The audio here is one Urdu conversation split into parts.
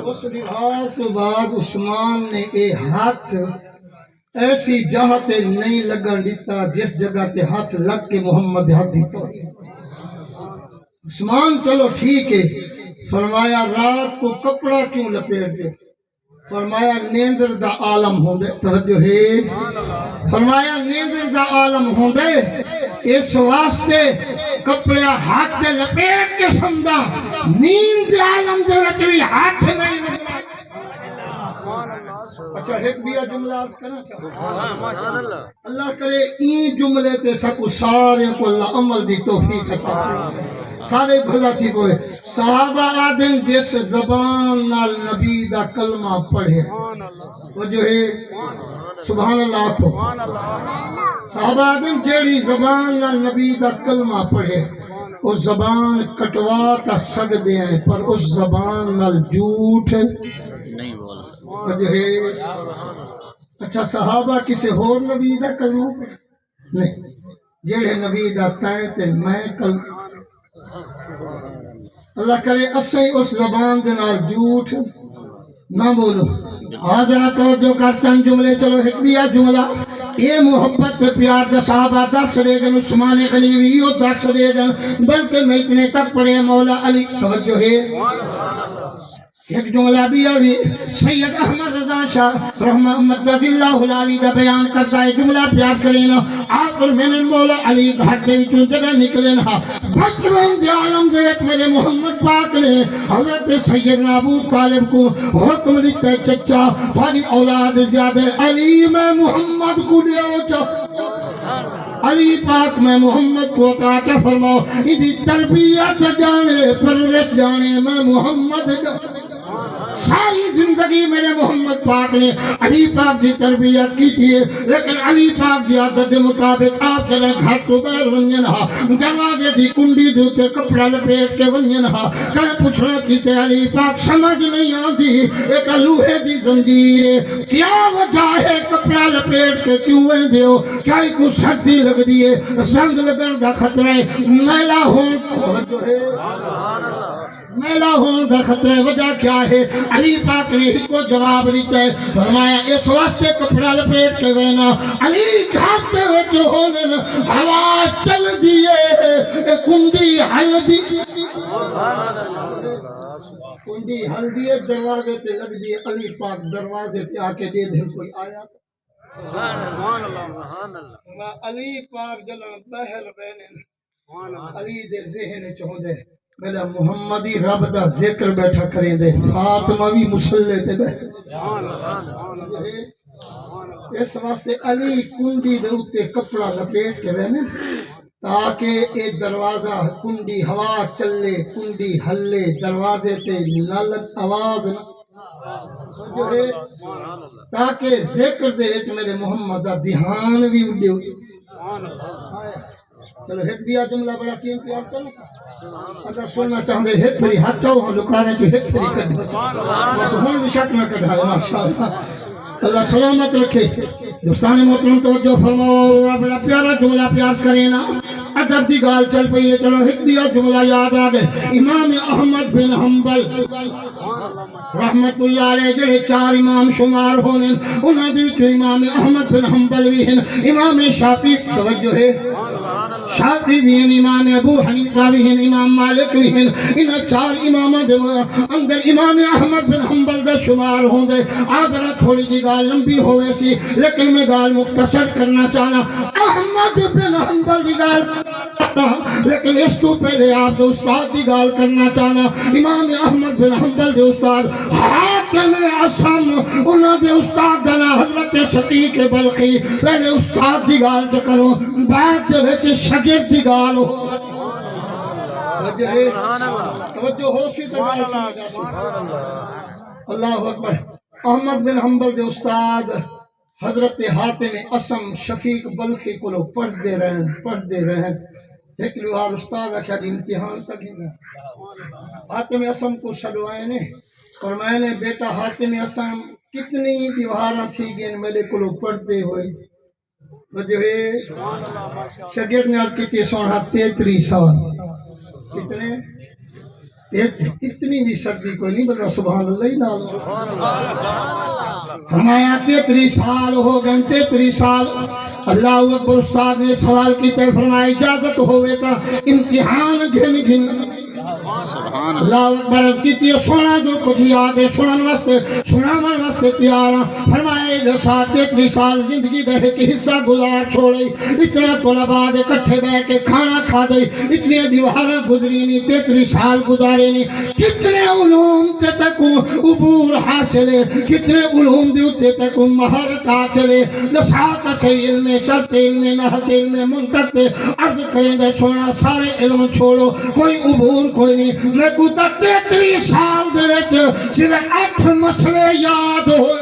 اس رواج تو بعد عثمان نے اے ہاتھ ایسی جہاں تے نہیں لگن دیتا جس جگہ تے ہاتھ لگ کے محمد ہاتھ دیتا عثمان چلو ٹھیک ہے فرمایا رات کو کپڑا کیوں لپیٹ دے فرمایا نیندر دا عالم ہوندے توجہ ہے فرمایا نیندر دا عالم ہوندے اس واسطے کپڑے ہاتھ تے لپیٹ کے سمجھا نیند دے عالم دے وچ بھی ہاتھ نہیں لگنا اچھا ایک بھی جملہ عرض کرنا چاہتا اللہ کرے این جملے تے سکو سارے کو اللہ عمل دی توفیق عطا سارے بھلا تھی کوئے صحابہ آدم جس زبان نال نبی دا کلمہ پڑھے وہ جو ہے سبحان اللہ کو صحابہ آدم جیڑی زبان نال نبی دا کلمہ پڑھے اس زبان کٹوا تا سگ دے ہیں پر اس زبان نال جھوٹ نہیں بول اچھا صحابہ کسی اور نبی دا کلمہ نہیں جیڑے نبی دا تائیں تے میں کلمہ اللہ کرے اسیں اس زبان دے نال جھوٹ نہ بولو حاضرہ توجہ کر چند جملے چلو حکمیہ جملہ یہ محبت پیار دا صحابہ درس دے گن عثمان غنیوی یہ درس دے گن بلکہ میں اتنے تک پڑھے مولا علی توجہ ہے ایک جملہ بھی ابھی سید احمد رضا شاہ رحمہ مدد اللہ العالی دا بیان کرتا ہے جملہ پیار کرینا آپ پر میں نے مولا علی گھر دے وچوں جگہ نکلے نا بچپن دے عالم دے ایک میرے محمد پاک نے حضرت سیدنا ابو طالب کو حکم دیتا ہے چچا تھوڑی اولاد زیادہ علی میں محمد کو دیو علی پاک میں محمد کو عطا فرماؤ ادھی تربیت جانے پرورش جانے میں محمد ساری زندگی میرے محمد پاک نے علی پاک دی تربیت کی تھی لیکن علی پاک دی عادت مطابق آپ جلے گھر تو بیر ونجن ہا دروازے دی کنڈی دوتے کپڑا لپیٹ کے ونجن ہا کہیں پوچھنا کیتے علی پاک سمجھ نہیں آتی ایک لوہے دی زنجیر کیا وجہ ہے کپڑا لپیٹ کے کیوں دیو کیا ہی کچھ سردی لگ دیئے زنگ لگن دا خطرہ میلا ہون میلا ہون دا خطرہ وجہ کیا ہے علی پاک نے اس کو جواب دیتا ہے فرمایا اس واسطے کپڑا لپیٹ کے وینا علی گھاتے ہوئے جو ہونے ہوا چل دیئے کنڈی حل دی کنڈی حل دیئے دروازے تے لگ دیئے علی پاک دروازے تے آکے دے دن کوئی آیا علی پاک جلن بہر بینن علی دے ذہن چہوں دے میرا محمدی رب دا ذکر بیٹھا کریں دے فاطمہ بھی مسلح تے بیٹھے اس واسطے علی کنڈی دے اتے کپڑا لپیٹ کے رہنے تاکہ اے دروازہ کنڈی ہوا چلے کنڈی ہلے دروازے تے نالت آواز نہ تاکہ ذکر دے وچ میرے محمد دا دھیان بھی اڈے ہوئے چلو ایک بھی جملہ بڑا قیمتی آپ کا اگر سننا چاہتے ایک پھری ہاتھ چاہو ہم لکانے جو ایک پھری کر بس ہون بھی شک نہ کٹھائے ماشاءاللہ اللہ سلامت رکھے دوستان محترم توجہ فرماؤ بڑا پیارا جملہ پیاس کریں نا ادب دی گال چل پئی ہے چلو ایک بھی جملہ یاد آ گئے امام احمد بن حنبل رحمت اللہ علیہ جڑے چار امام شمار ہونے انہاں دی جو امام احمد بن حنبل بھی ہیں امام شافعی توجہ ہے شافعی بھی ہیں امام ابو حنیفہ بھی ہیں امام مالک بھی ہیں انہاں چار امامہ دے اندر امام احمد بن حنبل دا شمار ہوں دے آدھرہ تھوڑی جی گال لمبی ہوئے سی لیکن میں گال مختصر کرنا چاہنا احمد بن حنبل دی گال لیکن اس تو پہلے آپ دو استاد دی گال کرنا چاہنا امام احمد بن حنبل دے استاد حاکم عصم انہوں دے استاد دنا حضرت شقیق بلخی پہلے استاد دی گال جو کرو بعد دے ویچے شگرد دی گال ہو توجہ ہو سی تگال سمجھا سی اللہ اکبر احمد بن حنبل دے استاد حضرت حاتم عصم شفیق بلخی کو لو پڑھ دے رہے ایک لوہار استاد کیا امتحان تک ہی گیا حاتم عصم کو شلوائے نے اور میں نے بیٹا حاتم عصم کتنی دیوارہ تھی گئے میرے کو لو پڑھتے ہوئے وجہ شگرد نے عرض کی تھی سونا 33 سال کتنے اتنی بھی سردی کوئی نہیں بتا سبحان اللہ ہی نال فرمایا 33 سال ہو گئے 33 سال اللہ اکبر استاد نے سوال کیتے فرمایا اجازت ہوئے تا امتحان گھن گھن اللہ اکبر کیتی سونا جو کچھ یاد ہے سنن واسطے تیار ہاں فرمایا 33 سال زندگی دے ایک حصہ گزار چھوڑے اتنا طلباء دے کٹھے بیٹھ کے کھانا کھا دے اتنی دیواریں گزری نہیں 33 سال گزارے نہیں کتنے علوم تے تک عبور حاصل ہے کتنے علوم دے اتے تک مہارت حاصل ہے نصاحت سے علم شرط علم نحت علم منطق تے عرض کریں دے سونا سارے علم چھوڑو کوئی عبور کوئی نہیں میں کو 33 سال دے وچ صرف 8 مسئلے یاد ہوئے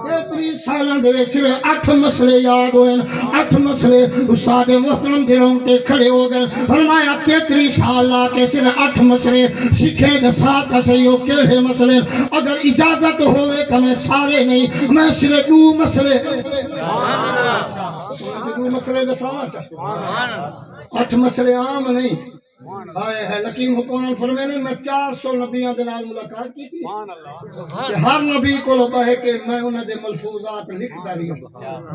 33 سالوں دے وچ صرف 8 مسئلے یاد ہوئے 8 مسئلے استاد محترم دے رونگٹے کھڑے ہو گئے فرمایا 33 سال لا کے صرف 8 مسئلے سیکھے گا ساتھ سیو کیڑے مسئلے اگر اجازت ہوئے تو میں سارے نہیں میں صرف 2 مسئلے دساواں چاہتا 8 مسئلے عام نہیں آئے ہے لکیم حکمان فرمینے میں 400 نبیوں دے نال ملاقات کی تھی کہ ہر نبی کو لبا ہے کہ میں انہوں دے ملفوظات لکھ داری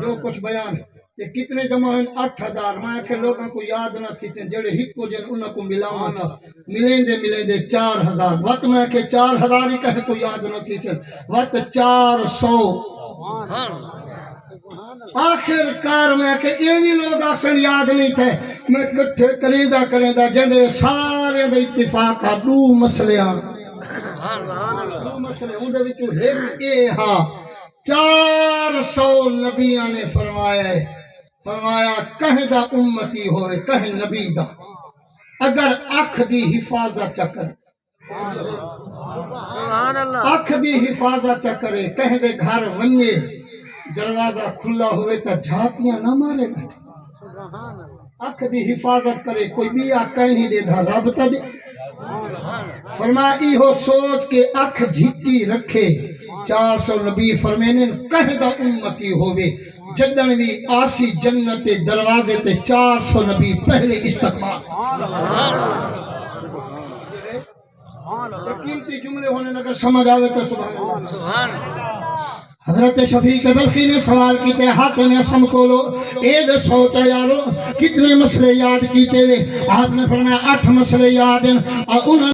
جو کچھ بیان کہ کتنے جمع ہیں 8000 میں کہ لوگوں کو یاد نہ تھی سے جڑے ہک کو جن انہوں کو ملاؤں تھا ملیں دے 4000 وقت میں کہ 4000 ہی کہیں کو یاد نہ تھی سے وقت 400 آخر کار میں کہ یہ بھی لوگ آسن یاد نہیں تھے میں کٹھے کریندہ جندے سارے دے اتفاق 2 مسئلے ہوں دے بھی تو ایک اے ہاں 400 نبیاں نے فرمایا کہیں دا امتی ہوئے کہیں نبی دا اگر اکھ دی حفاظت چکر اکھ دی حفاظت چکرے کہیں دے گھر ونجے دروازہ کھلا ہوئے تا جھاتیاں نہ مارے گا اکھ دی حفاظت کرے کوئی بھی آقا نہیں دے دھا رب تا بھی فرمائی ہو سوچ کے اکھ جھکی رکھے 400 نبی فرمینے کہہ دا امتی ہوئے جدن بھی آسی جنت دروازے تے 400 نبی پہلے استقبال قیمتی جملے ہونے لگا سمجھ آوے تو سبحان اللہ حضرت شفیق بلخی نے سوال کیتے حاتم اسم کو لو اے دے سوچا یارو کتنے مسئلے یاد کیتے ہوئے آپ نے فرمایا 8 مسئلے یاد ہیں اور